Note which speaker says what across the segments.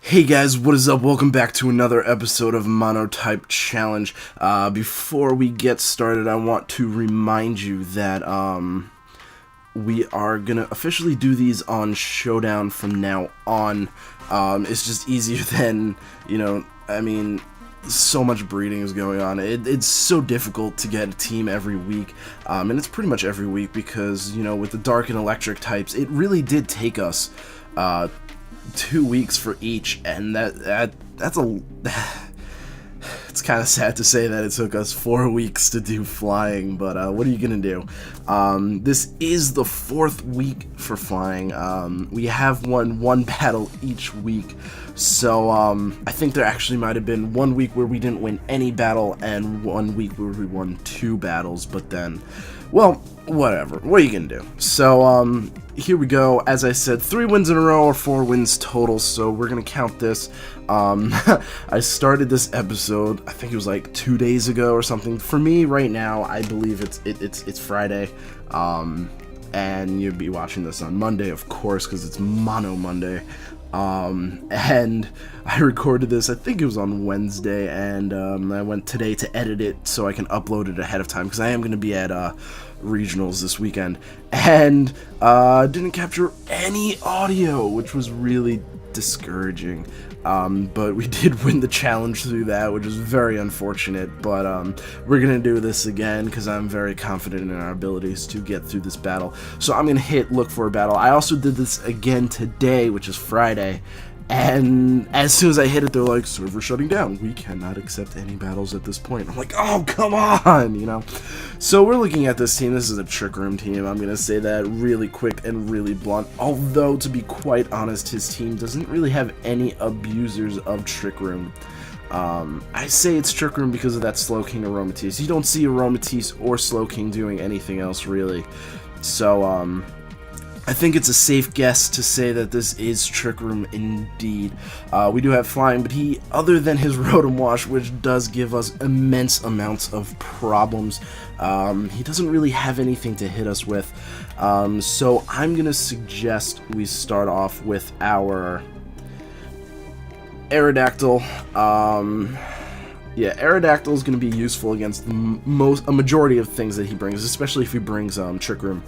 Speaker 1: Hey guys, what is up? Welcome back to another episode of MonoType Challenge. Before we get started, I want to remind you that we are gonna officially do these on Showdown from now on. It's just easier than, so much breeding is going on. It's so difficult to get a team every week, and it's pretty much every week because, with the dark and electric types, it really did take us 2 weeks for each, and that's a it's kind of sad to say that it took us 4 weeks to do flying, but what are you gonna do? This is the 4th week for flying. We have won one battle each week, so I think there actually might have been 1 week where we didn't win any battle and 1 week where we won 2 battles, but then, well, whatever. What are you gonna do? So here we go. As I said, 3 wins in a row or 4 wins total, so we're gonna count this. I started this episode, I think it was like 2 days ago or something. For me right now, I believe it's Friday, and you'd be watching this on Monday, of course, because it's Mono Monday. And I recorded this, I think it was on Wednesday, and I went today to edit it so I can upload it ahead of time, because I am going to be at regionals this weekend, and didn't capture any audio, which was really discouraging. But we did win the challenge through that, which is very unfortunate, but we're gonna do this again because I'm very confident in our abilities to get through this battle. So I'm gonna hit look for a battle. I also did this again today, which is Friday, and as soon as I hit it, they're like, server shutting down, we cannot accept any battles at this point. I'm like, oh, come on, So we're looking at this team. This is a Trick Room team. I'm gonna say that really quick and really blunt, although to be quite honest, his team doesn't really have any abusers of Trick Room. I say it's Trick Room because of that Slow King Aromatisse. You don't see Aromatisse or Slow King doing anything else really, so I think it's a safe guess to say that this is Trick Room indeed. We do have flying, but he, other than his Rotom Wash, which does give us immense amounts of problems, he doesn't really have anything to hit us with. So I'm going to suggest we start off with our Aerodactyl. Yeah, Aerodactyl is going to be useful against a majority of things that he brings, especially if he brings Trick Room.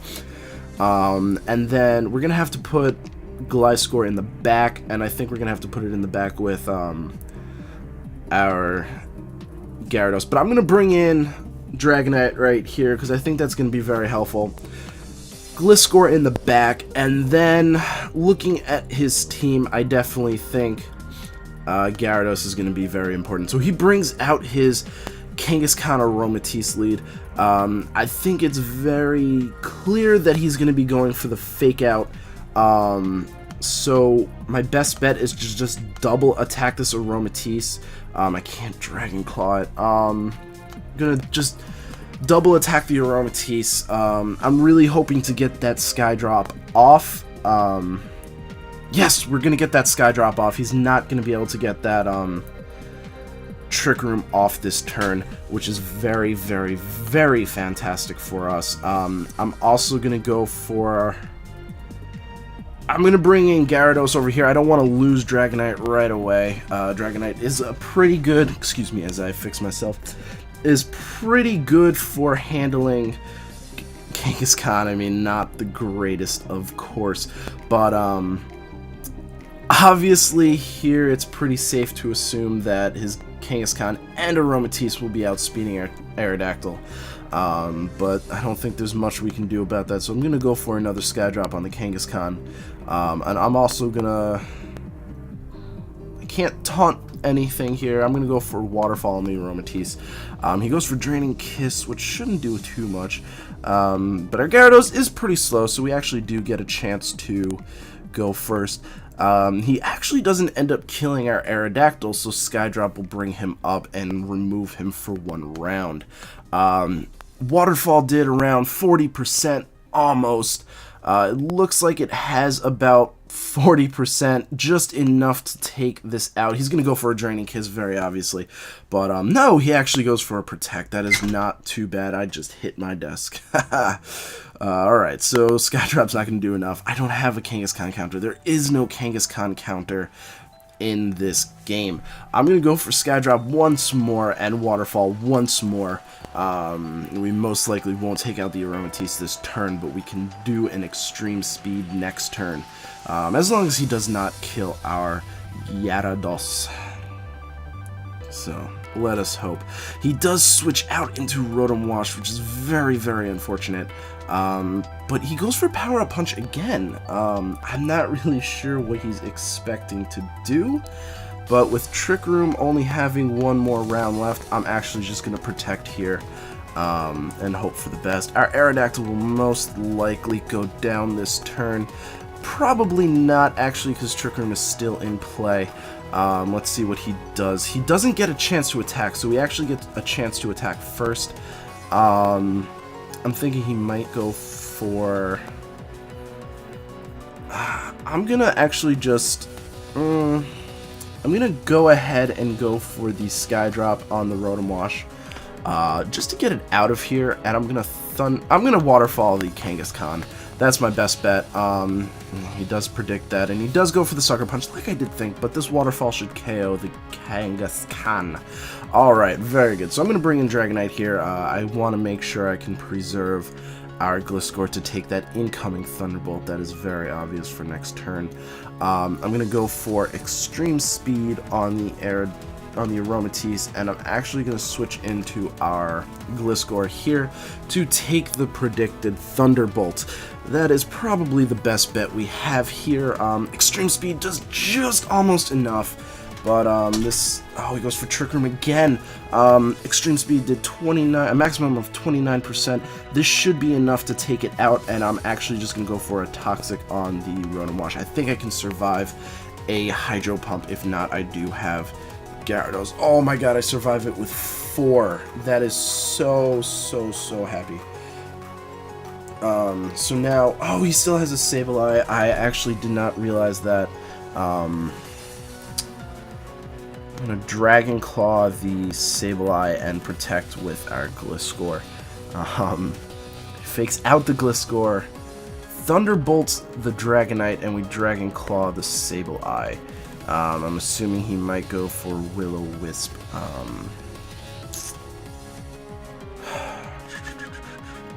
Speaker 1: And then we're gonna have to put Gliscor in the back, and I think we're gonna have to put it in the back with our Gyarados. But I'm gonna bring in Dragonite right here because I think that's gonna be very helpful. Gliscor in the back, and then looking at his team, I definitely think Gyarados is gonna be very important. So he brings out his Kangaskhan Aromatisse lead. I think it's very clear that he's going to be going for the fake out. So my best bet is to just double attack this Aromatisse. I can't Dragon Claw it. I'm going to just double attack the Aromatisse. I'm really hoping to get that Sky Drop off. Yes, we're going to get that Sky Drop off. He's not going to be able to get that Trick Room off this turn, which is very, very, very fantastic for us. I'm also gonna go for, I'm gonna bring in Gyarados over here. I don't want to lose Dragonite right away. Dragonite is a pretty good, excuse me as I fix myself, is pretty good for handling Kangaskhan. I mean, not the greatest, of course, but obviously here it's pretty safe to assume that his Kangaskhan and Aromatisse will be outspeeding Aerodactyl, but I don't think there's much we can do about that, so I'm going to go for another Sky Drop on the Kangaskhan, and I'm also going to, I can't taunt anything here. I'm going to go for Waterfall on the Aromatisse. He goes for Draining Kiss, which shouldn't do too much, but our Gyarados is pretty slow, so we actually do get a chance to go first. He actually doesn't end up killing our Aerodactyl, so Skydrop will bring him up and remove him for 1 round. Waterfall did around 40%, almost. It looks like it has about 40%, just enough to take this out. He's going to go for a Draining Kiss, very obviously. But, no, he actually goes for a Protect. That is not too bad. I just hit my desk. Alright, so Skydrop's not going to do enough. I don't have a Kangaskhan counter. There is no Kangaskhan counter in this game. I'm going to go for Skydrop once more and Waterfall once more. We most likely won't take out the Aromatisse this turn, but we can do an Extreme Speed next turn. As long as he does not kill our Gyarados. So, let us hope. He does switch out into Rotom Wash, which is very, very unfortunate. But he goes for Power Up Punch again. I'm not really sure what he's expecting to do. But with Trick Room only having one more round left, I'm actually just going to protect here and hope for the best. Our Aerodactyl will most likely go down this turn. Probably not, actually, because Trick Room is still in play. Let's see what he does. He doesn't get a chance to attack, so we actually get a chance to attack first. I'm thinking he might go for... I'm gonna actually just... I'm gonna go ahead and go for the Skydrop on the Rotom Wash, just to get it out of here, and I'm gonna Waterfall the Kangaskhan. That's my best bet. He does predict that, and he does go for the Sucker Punch, like I did think, but this Waterfall should KO the Kangaskhan. Alright, very good. So I'm going to bring in Dragonite here. I want to make sure I can preserve our Gliscor to take that incoming Thunderbolt. That is very obvious for next turn. I'm going to go for Extreme Speed on the Aromatisse, and I'm actually going to switch into our Gliscor here to take the predicted Thunderbolt. That is probably the best bet we have here. Extreme Speed does just almost enough, but he goes for Trick Room again. Extreme Speed did a maximum of 29%. This should be enough to take it out, and I'm actually just going to go for a Toxic on the Rotom Wash. I think I can survive a Hydro Pump. If not, I do have Gyarados. Oh my god, I survived it with 4. That is so happy. So now, he still has a Sableye. I actually did not realize that. I'm gonna Dragon Claw the Sableye and protect with our Gliscor. Fakes out the Gliscor, Thunderbolts the Dragonite, and we Dragon Claw the Sableye. I'm assuming he might go for Will-O-Wisp.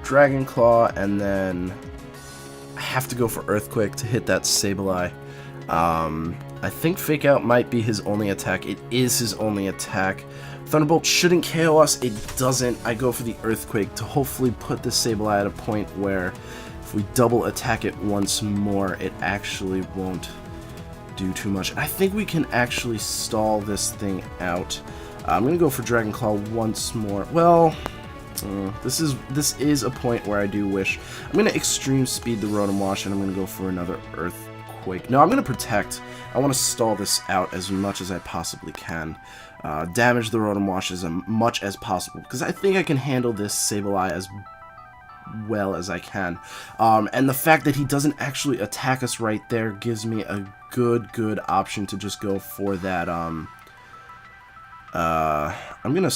Speaker 1: Dragon Claw, and then I have to go for Earthquake to hit that Sableye. I think Fake Out might be his only attack. It is his only attack. Thunderbolt shouldn't KO us. It doesn't. I go for the Earthquake to hopefully put the Sableye at a point where if we double attack it once more, it actually won't do too much. I think we can actually stall this thing out. I'm going to go for Dragon Claw once more. Well... this is a point where I do wish. I'm going to Extreme Speed the Rotom Wash, and I'm going to go for another Earthquake. No, I'm going to Protect. I want to stall this out as much as I possibly can. Damage the Rotom Wash as much as possible, because I think I can handle this Sableye as well as I can. And the fact that he doesn't actually attack us right there gives me a good option to just go for that. I'm going to...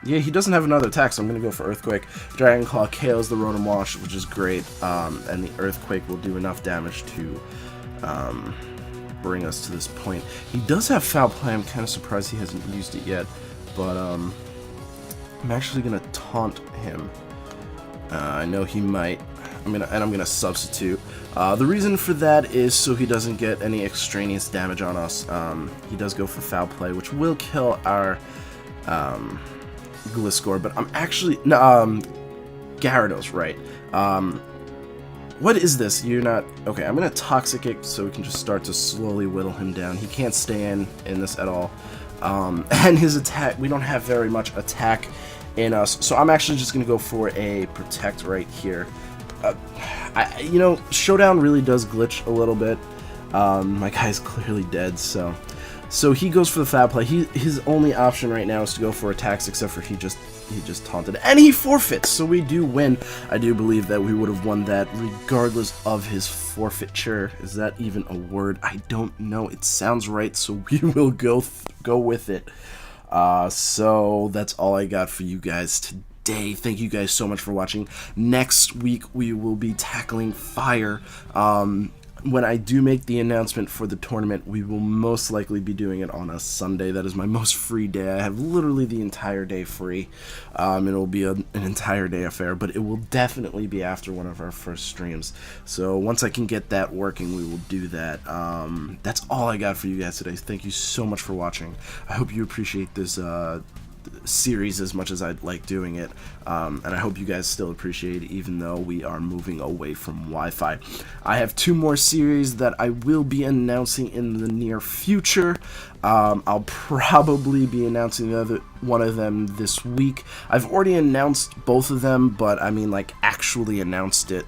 Speaker 1: Yeah, he doesn't have another attack, so I'm going to go for Earthquake. Dragon Claw KOs the Rotom Wash, which is great, and the Earthquake will do enough damage to bring us to this point. He does have Foul Play. I'm kind of surprised he hasn't used it yet, but I'm actually going to taunt him. I know he might. I'm gonna substitute. The reason for that is so he doesn't get any extraneous damage on us. He does go for Foul Play, which will kill our Gliscor, but I'm actually Gyarados, right? What is this? You're not okay. I'm gonna Toxic it so we can just start to slowly whittle him down. He can't stay in this at all, and his attack. We don't have very much attack in us, so I'm actually just gonna go for a Protect right here. You know, Showdown really does glitch a little bit. My guy's clearly dead, so he goes for the Foul Play. His only option right now is to go for attacks, except for he just taunted, and he forfeits. So we do win. I do believe that we would have won that regardless of his forfeiture. Is that even a word? I don't know. It sounds right, so we will go with it. So that's all I got for you guys today. Thank you guys so much for watching. Next week we will be tackling Fire. when I do make the announcement for the tournament, we will most likely be doing it on a Sunday. That is my most free day. I have literally the entire day free. It will be an entire day affair, but it will definitely be after one of our first streams. So once I can get that working, we will do that. That's all I got for you guys today. Thank you so much for watching. I hope you appreciate this series as much as I like doing it, and I hope you guys still appreciate it, even though we are moving away from Wi-Fi. I have 2 more series that I will be announcing in the near future. I'll probably be announcing one of them this week. I've already announced both of them, but I mean, like, actually announced it.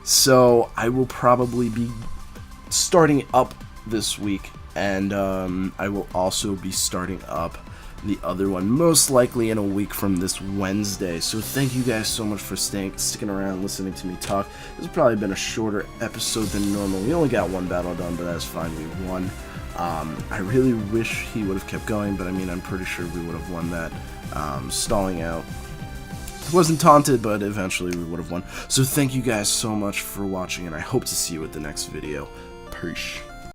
Speaker 1: So I will probably be starting up this week, and I will also be starting up the other one most likely in a week from this Wednesday. So thank you guys so much for sticking around, listening to me talk. This has probably been a shorter episode than normal. We only got 1 battle done, but that's fine. We won. I really wish he would have kept going, but I mean, I'm pretty sure we would have won that. Stalling out wasn't taunted, but eventually we would have won. So thank you guys so much for watching, and I hope to see you at the next video. Peace.